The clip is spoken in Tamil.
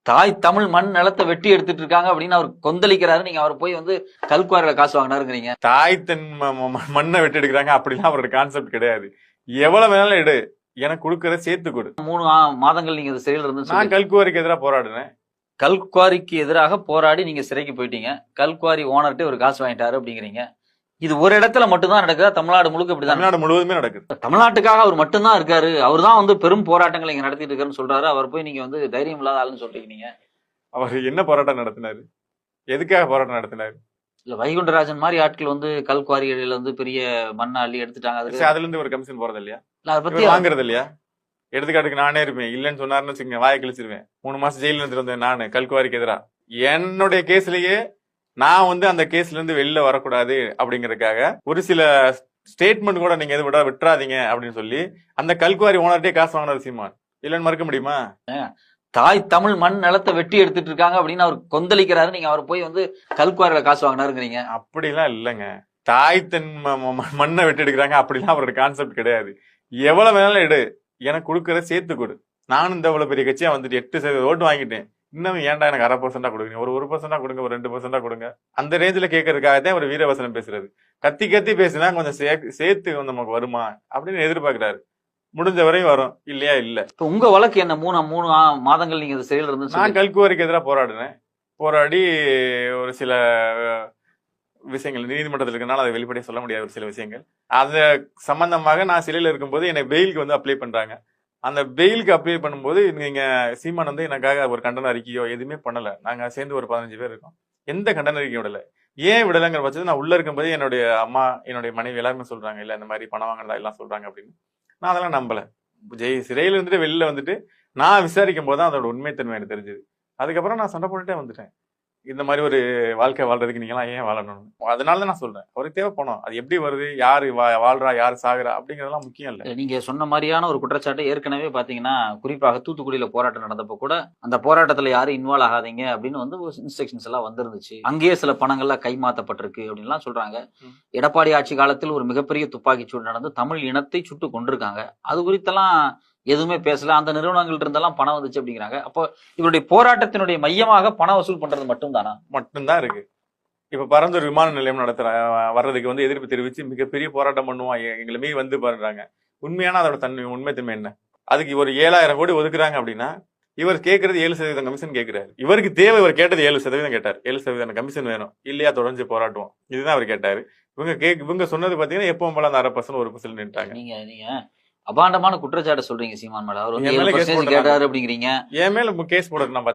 தாய் தமிழ் மண் நிலத்தை வெட்டி எடுத்துட்டு இருக்காங்க அப்படின்னு அவர் கொந்தளிக்கிறாரு. நீங்க அவர் போய் வந்து கல்குவாரியில காசு வாங்கினாருங்கிறீங்க. தாய் தன் மண்ணை வெட்டி எடுக்கிறாங்க அப்படிலாம் அவரோட கான்செப்ட் கிடையாது. எவ்வளவு வேணாலும் எடு, எனக்கு கொடுக்கறத சேர்த்து கொடு. 3 மாதங்கள் நீங்க சிறையில் இருந்து நான் கல்குவாரிக்கு எதிராக போராடுனேன். கல்குவாரிக்கு எதிராக போராடி நீங்க சிறைக்கு போயிட்டீங்க. கல்குவாரி ஓனர்கிட்ட ஒரு காசு வாங்கிட்டாரு அப்படிங்கிறீங்க. இது ஒரு இடத்துல மட்டும்தான் நடக்குதா? தமிழ்நாடு முழுக்க இப்படிதான்? தமிழ்நாடு முழுவதுமே நடக்குது. தமிழ்நாட்டுக்காக அவர் மட்டும்தான் இருக்காரு, அவர் தான் வந்து பெரும் போராட்டங்களை இங்க நடத்திட்டு இருக்காருன்னு சொல்றாரு. அவர் போய் நீங்க வந்து தைரியம் இல்லாத ஆளுன்னு சொல்றீங்க. நீங்க அவர் என்ன போராட்டம் நடத்தினாரு? எதுக்காக போராட்டம் நடத்தினாரு? இல்ல வைகுண்டராஜன் மாதிரி ஆட்கள் வந்து கல்குவாரிகளில வந்து பெரிய மண்ணை அள்ளி எடுத்துட்டாங்க. அதுல இருந்து ஒரு கமிஷன் போறது இல்லையா? அதை பத்தி வாங்குறது இல்லையா? எடுத்துக்காட்டுக்கு நானே இருப்பேன், இல்லன்னு சொன்னாருன்னு வச்சுக்கோங்க, வாயை கிழிச்சிருவேன். 3 மாசம் ஜெயில இருந்து வந்தேன் நானு கல்குவாரிக்கு எதிராக. என்னுடைய கேஸ்லயே நான் வந்து அந்த கேஸ்ல இருந்து வெளில வரக்கூடாது அப்படிங்கறதுக்காக ஒரு சில ஸ்டேட்மெண்ட் கூட நீங்க எது விட்டுறாதீங்க அப்படின்னு சொல்லி அந்த கல்குவாரி ஓனர்ட்டே காசு வாங்கினது சீமான். இல்லன்னு மறுக்க முடியுமா? தாய் தமிழ் மண் நிலத்தை வெட்டி எடுத்துட்டு இருக்காங்க அப்படின்னு அவர் கொந்தளிக்கிறாரு. நீங்க அவர் போய் வந்து கல்குவாரியில காசு வாங்கினாருங்கிறீங்க. அப்படிலாம் இல்லைங்க. தாய் தன் மண்ணை வெட்டி எடுக்கிறாங்க அப்படிலாம் அவரோட கான்செப்ட் கிடையாது. எவ்வளவு வேணாலும் எடு, எனக்கு கொடுக்கறத சேர்த்து கொடு. நானும் இந்த இவ்வளவு பெரிய கட்சியா வந்துட்டு 8% ஓட்டு வாங்கிட்டேன். இன்னும் ஏன்டா எனக்கு 1/2% கொடுங்க, ஒரு 1% கொடுங்க, ஒரு 2% கொடுங்க. அந்த ரேஞ்சில கேட்கறதுக்காக தான் ஒரு வீரவசனம் பேசுறது. கத்தி கத்தி பேசினா கொஞ்சம் சேர்த்து நமக்கு வருமா அப்படின்னு எதிர்பார்க்கிறாரு. முடிஞ்ச வரையும் வரும், இல்லையா இல்ல. இப்ப உங்க வழக்கு என்ன? 3 மாதங்கள் நீங்க சிறையில் இருந்து நான் கல்குவாரிக்கு எதிராக போராடினேன். போராடி ஒரு சில விஷயங்கள் நீதிமன்றத்தில் இருக்கனால அதை வெளிப்படையா சொல்ல முடியாது. ஒரு சில விஷயங்கள் அது சம்பந்தமாக நான் சிறையில் இருக்கும்போது என்னை பெயிலுக்கு வந்து அப்ளை பண்றாங்க. அந்த பெயிலுக்கு அப்ளை பண்ணும்போது நீங்க சீமான் வந்து எனக்காக ஒரு கண்டன அறிக்கையோ எதுவுமே பண்ணல. நாங்க சேர்ந்து ஒரு 15 பேர் இருக்கோம். எந்த கண்டன அறிக்கையும் விடல. ஏன் விடலைங்கிற பட்சத்தில் நான் உள்ள இருக்கும்போது என்னுடைய அம்மா, என்னுடைய மனைவி எல்லாருமே சொல்றாங்க, இல்ல இந்த மாதிரி பணம் வாங்கினதா எல்லாம் சொல்றாங்க அப்படின்னு. நான் அதெல்லாம் நம்பல. சிறையில இருந்துட்டு வெளியில வந்துட்டு நான் விசாரிக்கும் போது தான் அதோட உண்மைத்தன்மை எனக்கு தெரிஞ்சது. அதுக்கப்புறம் நான் சண்டை போட்டுட்டே வந்துட்டேன். இந்த மாதிரி ஒரு வாழ்க்கை வாழ்றதுக்கு நீங்களாம் ஏன் வாழணும்? அதனாலதான் நான் சொல்றேன், அவருக்கு தேவை பணம். அது எப்படி வருது, யாரு வாழ்றா, யாரு சாகுறா அப்படிங்கறதெல்லாம் முக்கியம் இல்ல. நீங்க சொன்ன மாதிரியான ஒரு குற்றச்சாட்டு ஏற்கனவே பாத்தீங்கன்னா, குறிப்பாக தூத்துக்குடியில போராட்டம் நடந்தப்ப கூட அந்த போராட்டத்துல யாரும் இன்வால்வ் ஆகாதீங்க அப்படின்னு வந்து இன்ஸ்ட்ரக்ஷன்ஸ் எல்லாம் வந்துருந்துச்சு. அங்கேயே சில பணங்கள்லாம் கைமாத்தப்பட்டிருக்கு அப்படின்லாம் சொல்றாங்க. எடப்பாடி ஆட்சி காலத்தில் ஒரு மிகப்பெரிய துப்பாக்கி சூடு நடந்து தமிழ் இனத்தை சுட்டு கொண்டிருக்காங்க. அது குறித்தெல்லாம் எதுவுமே பேசல. அந்த நிறுவனங்கள் இருந்தெல்லாம் பணம் வந்துச்சு அப்படிங்கிறாங்க. அப்போ இவருடைய போராட்டத்தினுடைய மையமாக பணம் வசூல் பண்றது மட்டும்தான் இருக்கு. இப்ப பரந்தூர் விமான நிலையம் வர்றதுக்கு வந்து எதிர்ப்பு தெரிவிச்சு மிகப்பெரிய போராட்டம் பண்ணுவோம், எங்களை மீறி வந்து பாருறாங்க. உண்மையான அதோட உண்மைத்தன்மை என்ன? அதுக்கு ஒரு 7,000 கோடி ஒதுக்குறாங்க அப்படின்னா இவர் கேட்கறது 7% கமிஷன் கேட்கிறாரு. இவருக்கு தேவை, இவர் கேட்டது 7% கேட்டார். 7% கமிஷன் வேணும், இல்லையா தொடர்ந்து போராட்டுவோம், இதுதான் அவர் கேட்டாரு. இவங்க சொன்னது பாத்தீங்கன்னா எப்பவும் போல அந்த 1/2% 1% நின்ட்டாங்க. நீங்க அபாண்டமான குற்றச்சாட்டு சொல்றீங்க சீமான் மேல. அவர் வந்து 7% கேட்டாரு அப்படிங்கிறீங்க. என் மேல கேஸ் போடுறது நான்